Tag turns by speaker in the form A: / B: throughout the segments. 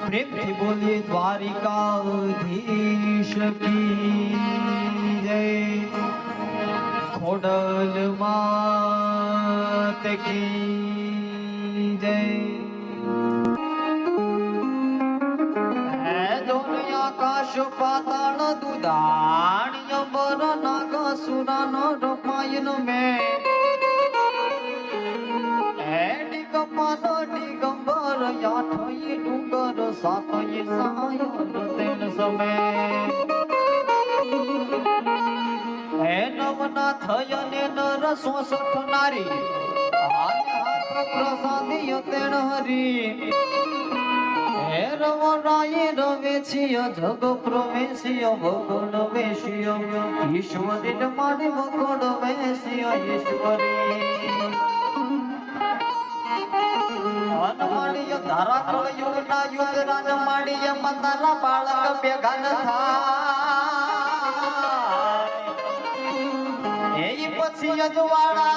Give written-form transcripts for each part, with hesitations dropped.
A: પ્રેમથી બોલી દ્વારિકાધીશ કી જય, ખોડલ માત કી જય। હે દુનિયા આકાશ પાતાળ દુદાણ અંબર નાગ સુરાનો રમાયન મેં દિગંબર યાઠઈ ડુંગર સાતઈ સાયર તેન સમે હે નવના થયને નર 66 નારી હાથ પ્રસાદિય તેણ હરી હે રવરાય રવેશિય જગ પ્રવેશિય ભગડ વેશિય ઈશ્વરી મારી ભગડ વેશિય ઈશ્વરી અનમાડીય ધારા કળ યુગના યુગ રાજ માડીય મતાના બાળક ભેગા ન થાય એ પછી અજવાળા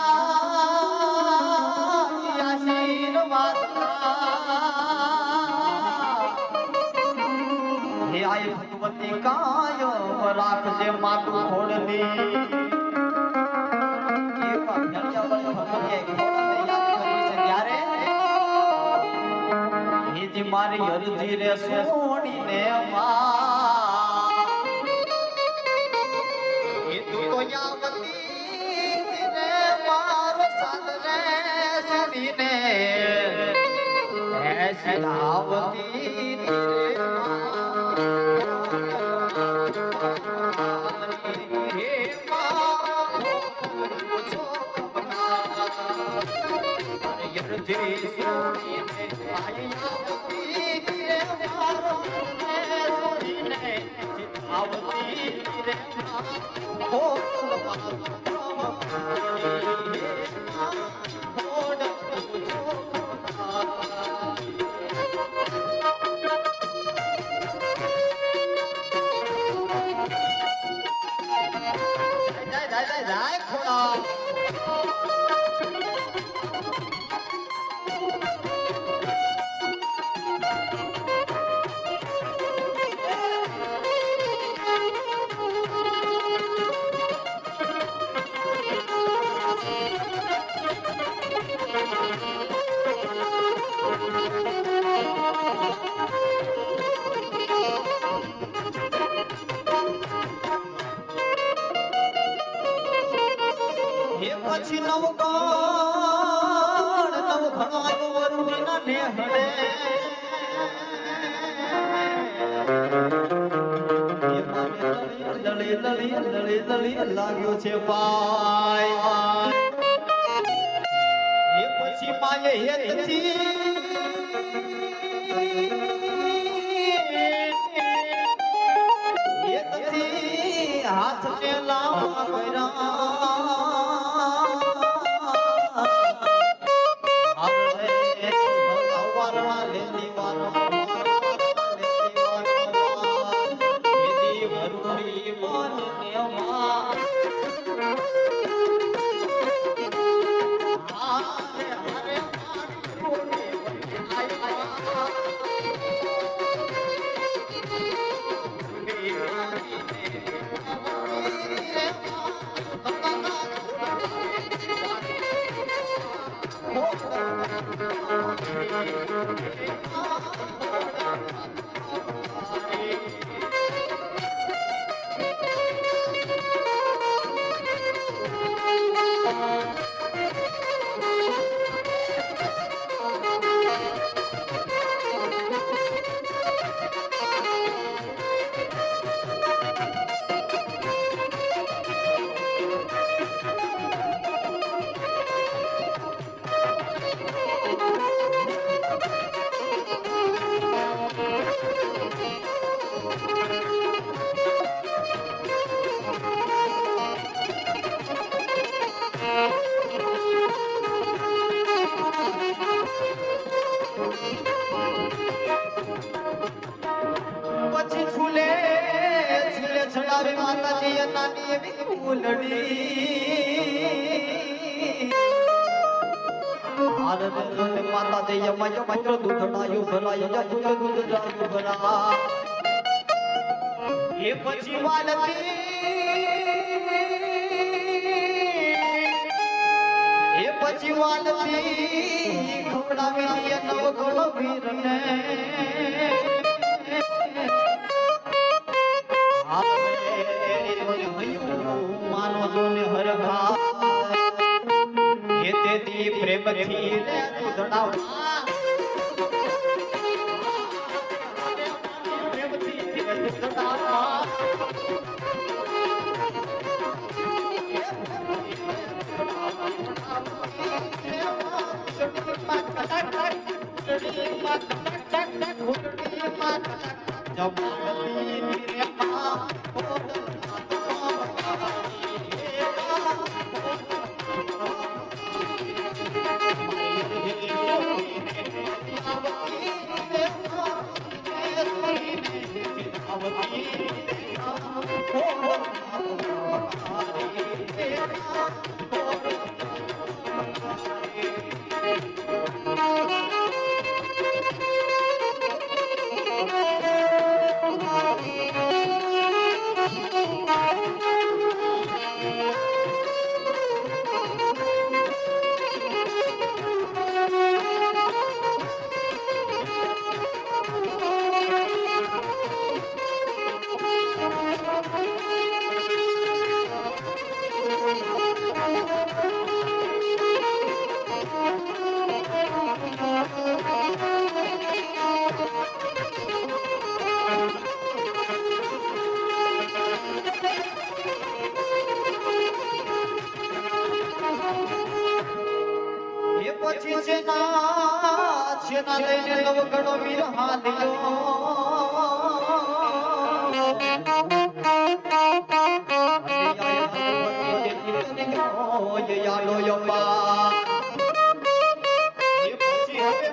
A: આશીર્વાદ હે આય ભગવતી કાય રાખજે માતું ખોડની એ ભક્તિયા બળ ભગવતી ખોડને યાદ કરી છે ત્યારે જી મારી અરજી રે સોણીને માં એ તું તો યાવતી રે મારો સાદ રે સોણીને હે શિલાવતી રે અરજી સોણીને આયા પછી નવગણ નવઘણો આવ્યો વરુડીના નેહડે દળી લાગ્યો છે પાય એ પછી માએ હેતથી હાથને લાંબા કર્યા છડાવે માતાજી નાની એવી ફૂલડી આરને માતા દે યમય પુત્ર દૂધડાયું ભરાય ય પુત્ર દૂધડાયું ભરા એ પછી વાલતી એ પછી વાલતી ખવડાવી લે નવ ગણો વીરને માનો જોને હરખા એ તેથી પ્રેમથી લે દૂધડાવા પ્રેમથી દૂધડાવા પછી છેના લઈને નવ ગણો વીર હાલ્યો યાલો યપા એ પછી હવે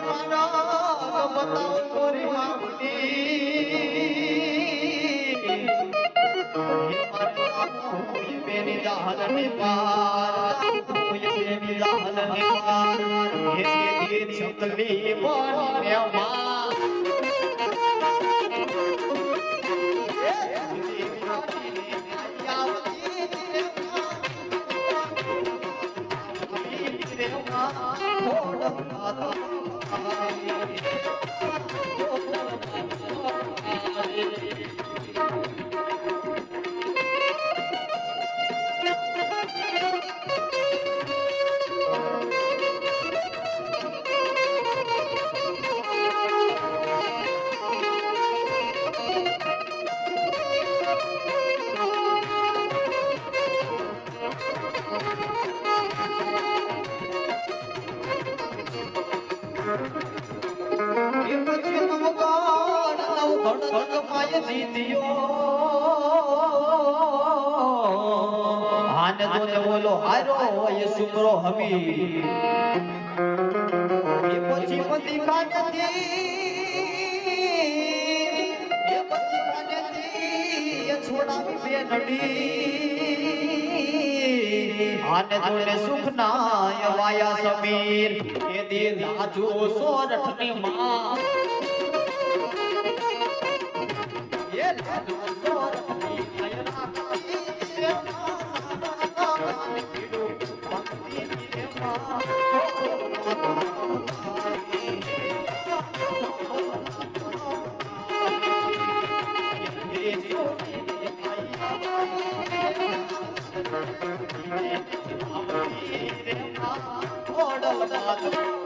A: મારા બતાવો કોરી મામની બેની જાહલની પાર બેની જાહલની પાર હે દી છતલી બોને માં બોલો હારો એ સુમરો હમી એ પછી પતિ કાનેથી એ પછી કાનેથી એ છોડાવી બે નડી આને જોને સુખ ના વાયા સમીર એ દે લાજુ સોરઠની માં એ લાજુ સોરઠની આયરા Oh,